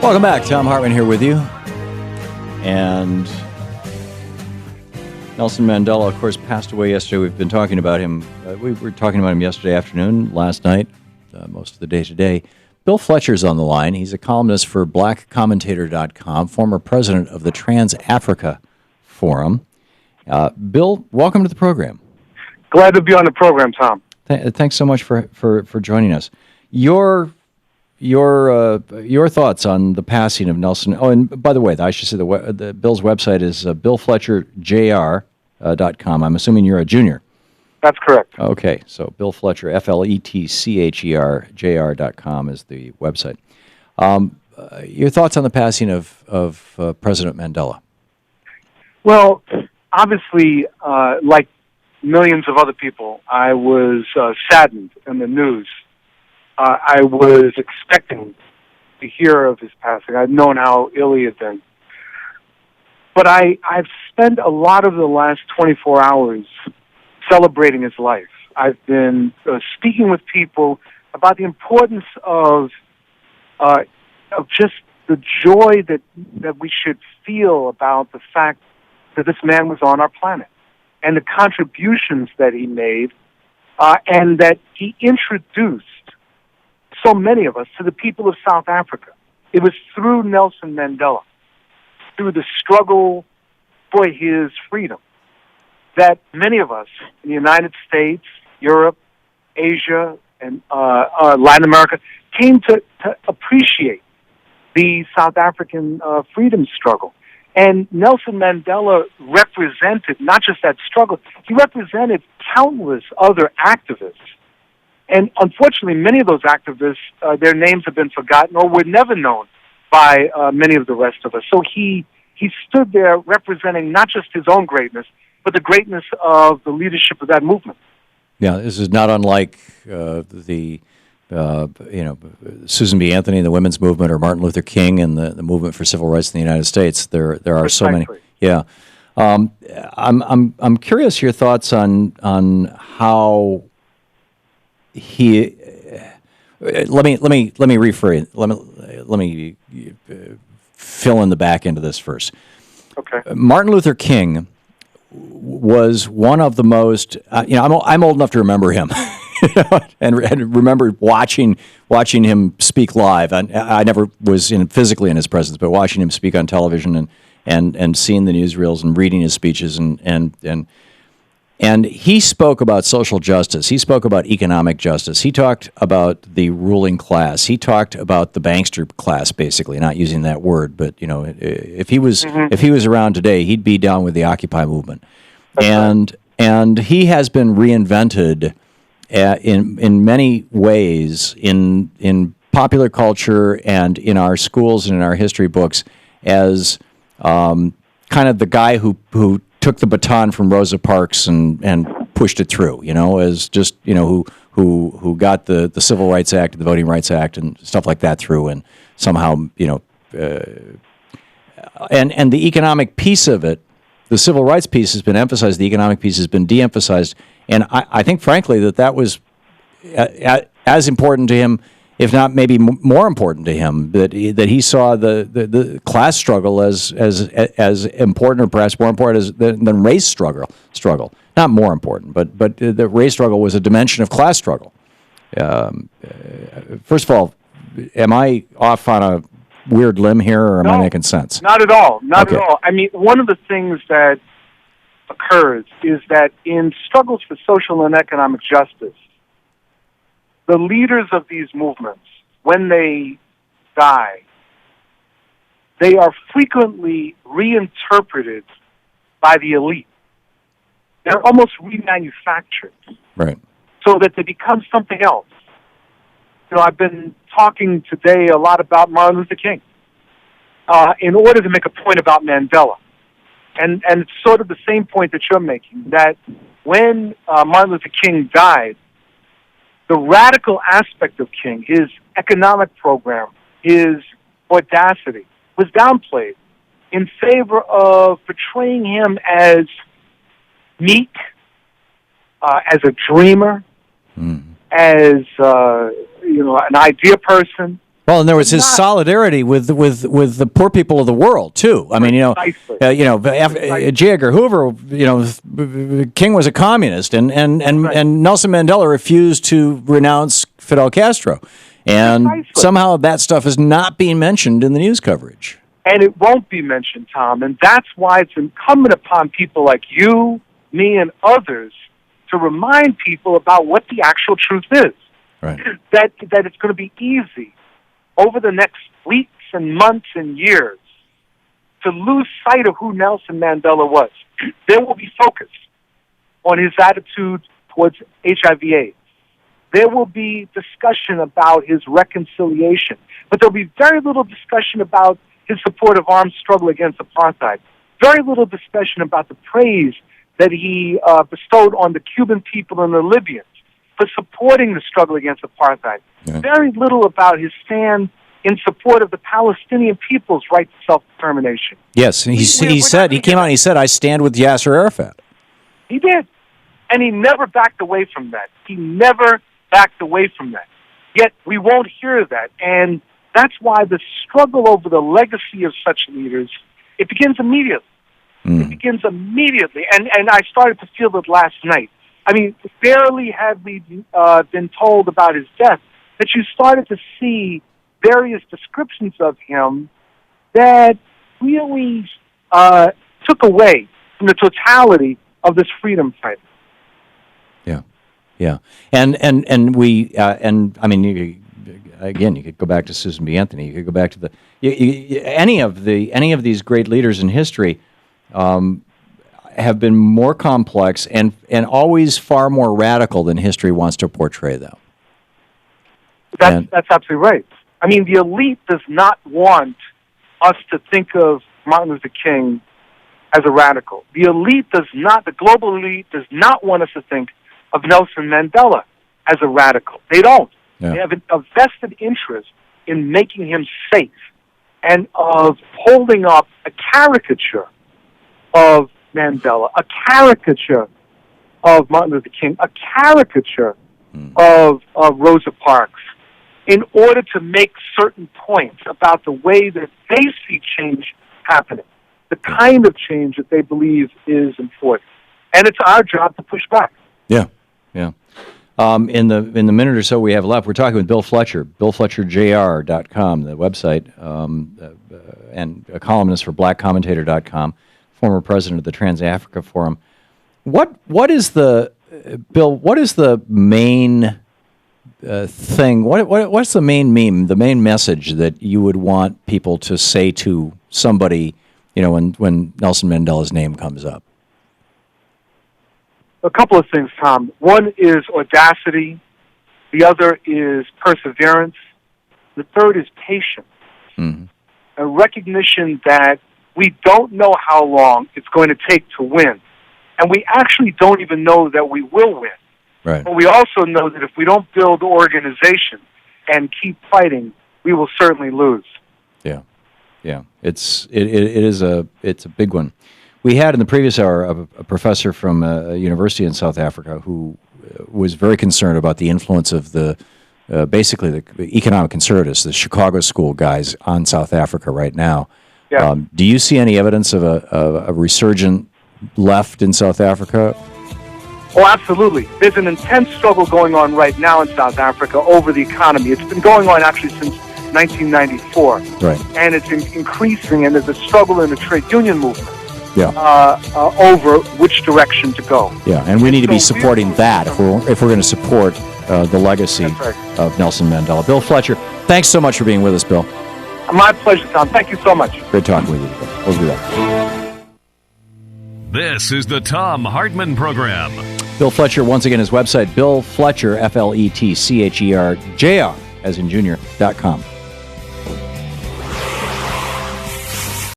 Welcome back. Thom Hartmann here with you. And Nelson Mandela, of course, passed away yesterday. We've been talking about him. We were talking about him yesterday afternoon, last night, most of the day today. Bill Fletcher's on the line. He's a columnist for blackcommentator.com, former president of the Trans-Africa Forum. Bill, welcome to the program. Glad to be on the program, Tom. Thanks so much for joining us. Your thoughts on the passing of Nelson? Oh, and by the way, I should say the Bill's website is billfletcherjr.com. I'm assuming you're a junior. That's correct. Okay, so Bill Fletcher, FLETCHER, JR.com is the website. Your thoughts on the passing of President Mandela? Well, obviously, like millions of other people, I was saddened in the news. I was expecting to hear of his passing. I'd known how ill he had been. But I've spent a lot of the last 24 hours celebrating his life. I've been speaking with people about the importance of just the joy that we should feel about the fact that this man was on our planet and the contributions that he made and that he introduced so many of us to the people of South Africa. It was through Nelson Mandela, through the struggle for his freedom, that many of us in the United States, Europe, Asia, and Latin America came to appreciate the South African freedom struggle. And Nelson Mandela represented not just that struggle, he represented countless other activists. And unfortunately, many of those activists, their names have been forgotten or were never known by many of the rest of us. So he stood there representing not just his own greatness, but the greatness of the leadership of that movement. Yeah, this is not unlike Susan B. Anthony and the women's movement, or Martin Luther King and the movement for civil rights in the United States. There are Precisely. So many. Yeah, I'm curious your thoughts on how he. Let me rephrase. Let me fill in the back end of this first. Okay. Martin Luther King was one of the most. I'm old enough to remember him. and remember watching him speak live. I never was physically in his presence, but watching him speak on television and seeing the newsreels and reading his speeches and he spoke about social justice. He spoke about economic justice. He talked about the ruling class. He talked about the bankster class, basically, not using that word, but if he was around today, he'd be down with the Occupy movement. And he has been reinvented in many ways in popular culture and in our schools and in our history books as kind of the guy who took the baton from Rosa Parks and pushed it through, as just who got the Civil Rights Act, the Voting Rights Act, and stuff like that through, and somehow and the economic piece of it. The civil rights piece has been emphasized. The economic piece has been de-emphasized. And I think, frankly, that was as important to him, if not maybe more important to him, that he saw the class struggle as important, or perhaps more important than race struggle. Not more important, but the race struggle was a dimension of class struggle. First of all, am I off on a weird limb here, or am I making sense? Not at all. Not at all. I mean, one of the things that occurs is that in struggles for social and economic justice, the leaders of these movements, when they die, they are frequently reinterpreted by the elite. They're almost remanufactured. Right. So that they become something else. I've been talking today a lot about Martin Luther King in order to make a point about Mandela. And it's sort of the same point that you're making, that when Martin Luther King died, the radical aspect of King, his economic program, his audacity, was downplayed in favor of portraying him as meek, as a dreamer, as an idea person, Well, and there was his solidarity with the poor people of the world too. I mean, J. Edgar Hoover, King was a communist, and Nelson Mandela refused to renounce Fidel Castro, and somehow that stuff is not being mentioned in the news coverage. And it won't be mentioned, Tom, and that's why it's incumbent upon people like you, me, and others to remind people about what the actual truth is. Right. That it's going to be easy over the next weeks and months and years to lose sight of who Nelson Mandela was. There will be focus on his attitude towards HIV/AIDS. There will be discussion about his reconciliation, but there'll be very little discussion about his support of armed struggle against apartheid. Very little discussion about the praise that he bestowed on the Cuban people and the Libyans for supporting the struggle against apartheid. Yeah. Very little about his stand in support of the Palestinian people's right to self-determination. Yes, he came out and he said, "I stand with Yasser Arafat." He did. And he never backed away from that. He never backed away from that. Yet we won't hear that. And that's why the struggle over the legacy of such leaders, it begins immediately. It begins immediately. And I started to feel it last night. I mean, barely had we been told about his death that you started to see various descriptions of him that really took away from the totality of this freedom fight. Yeah, and we I mean, again, you could go back to Susan B. Anthony. You could go back to any of these great leaders in history. Have been more complex and always far more radical than history wants to portray them. That's absolutely right. I mean, the elite does not want us to think of Martin Luther King as a radical. The global elite does not want us to think of Nelson Mandela as a radical. They don't. Yeah. They have a vested interest in making him safe and of holding up a caricature of Mandela, a caricature of Martin Luther King, a caricature of Rosa Parks, in order to make certain points about the way that they see change happening, the kind of change that they believe is important. And it's our job to push back. Yeah. In the minute or so we have left, we're talking with Bill Fletcher, BillFletcherJR.com, the website, and a columnist for BlackCommentator.com, former president of the Trans-Africa Forum. What is the main thing? What's the main meme, the main message that you would want people to say to somebody, when Nelson Mandela's name comes up? A couple of things, Tom. One is audacity. The other is perseverance. The third is patience. Mm-hmm. A recognition that we don't know how long it's going to take to win. And we actually don't even know that we will win. Right. But we also know that if we don't build organization and keep fighting, we will certainly lose. Yeah. It's a big one. We had in the previous hour a professor from a university in South Africa who was very concerned about the influence of basically the economic conservatives, the Chicago school guys on South Africa right now. Yeah. Do you see any evidence of a resurgent left in South Africa? Oh, absolutely. There's an intense struggle going on right now in South Africa over the economy. It's been going on actually since 1994. Right. And it's increasing, and there's a struggle in the trade union movement. Yeah. Over which direction to go. Yeah, and we need to be supporting that if we're going to support the legacy of Nelson Mandela. Bill Fletcher, thanks so much for being with us, Bill. My pleasure, Tom. Thank you so much. Great talking with you. We'll do that. This is the Thom Hartmann Program. Bill Fletcher, once again, his website, Bill Fletcher, FletcherJR, as in junior.com.